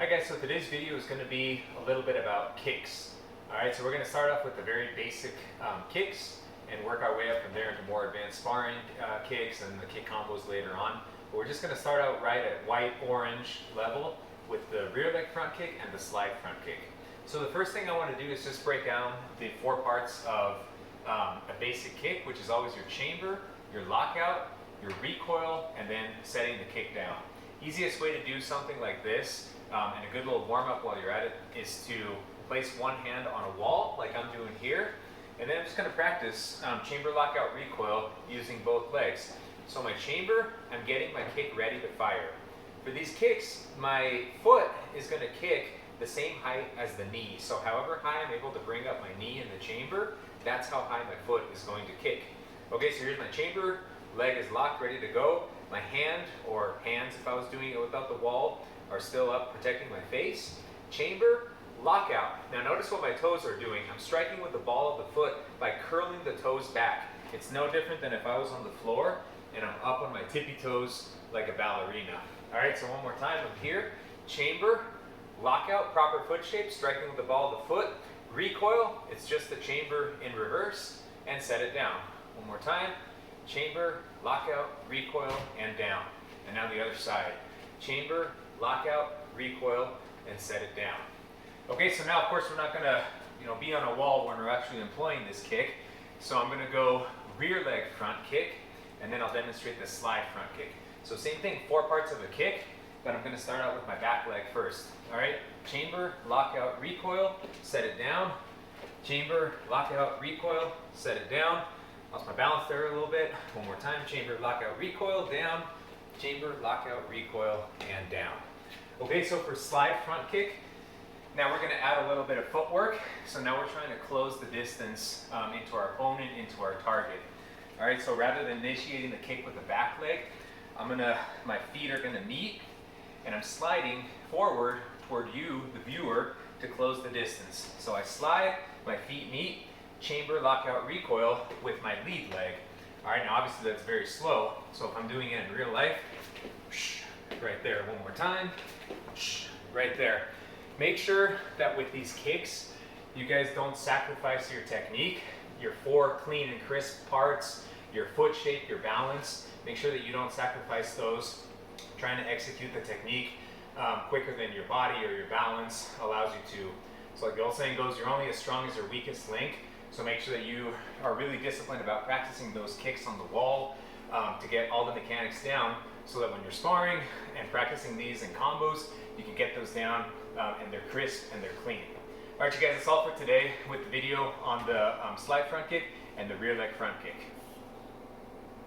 Hi guys, so today's video is going to be a little bit about kicks. Alright, so we're going to start off with the very basic kicks and work our way up from there into more advanced sparring kicks and the kick combos later on. But we're just going to start out right at white-orange level with the rear leg front kick and the slide front kick. So the first thing I want to do is just break down the four parts of a basic kick, which is always your chamber, your lockout, your recoil, and then setting the kick down. Easiest way to do something like this and a good little warm-up while you're at it is to place one hand on a wall like I'm doing here, and then I'm just going to practice chamber lockout recoil using both legs. So my chamber, I'm getting my kick ready to fire. For these kicks, my foot is going to kick the same height as the knee. So however high I'm able to bring up my knee in the chamber, that's how high my foot is going to kick. Okay, so here's my chamber, leg is locked, ready to go. My hand, or hands if I was doing it without the wall, are still up protecting my face. Chamber, lockout. Now notice what my toes are doing. I'm striking with the ball of the foot by curling the toes back. It's no different than if I was on the floor and I'm up on my tippy toes like a ballerina. Alright, so one more time. I'm here. Chamber, lockout, proper foot shape, striking with the ball of the foot. Recoil, it's just the chamber in reverse, and set it down. One more time. Chamber, lockout, recoil, and down. And now the other side. Chamber, lockout, recoil, and set it down. Okay, so now of course we're not going to be on a wall when we're actually employing this kick. So I'm going to go rear leg front kick, and then I'll demonstrate the slide front kick. So same thing, four parts of a kick, but I'm going to start out with my back leg first. Alright, chamber, lockout, recoil, set it down. Chamber, lockout, recoil, set it down. Lost my balance there a little bit. One more time, chamber, lockout, recoil, down. Chamber, lockout, recoil, and down. Okay, so for slide front kick, now we're going to add a little bit of footwork. So now we're trying to close the distance into our opponent, into our target. All right, so rather than initiating the kick with the back leg, my feet are going to meet, and I'm sliding forward toward you, the viewer, to close the distance. So I slide, my feet meet, chamber, lockout, recoil with my lead leg. All right, now obviously that's very slow. So if I'm doing it in real life, right there, one more time, right there. Make sure that with these kicks, you guys don't sacrifice your technique, your four clean and crisp parts, your foot shape, your balance. Make sure that you don't sacrifice those. Trying to execute the technique quicker than your body or your balance allows you to. So like the old saying goes, you're only as strong as your weakest link. So make sure that you are really disciplined about practicing those kicks on the wall to get all the mechanics down, so that when you're sparring and practicing these in combos, you can get those down and they're crisp and they're clean. All right, you guys, that's all for today with the video on the slide front kick and the rear leg front kick.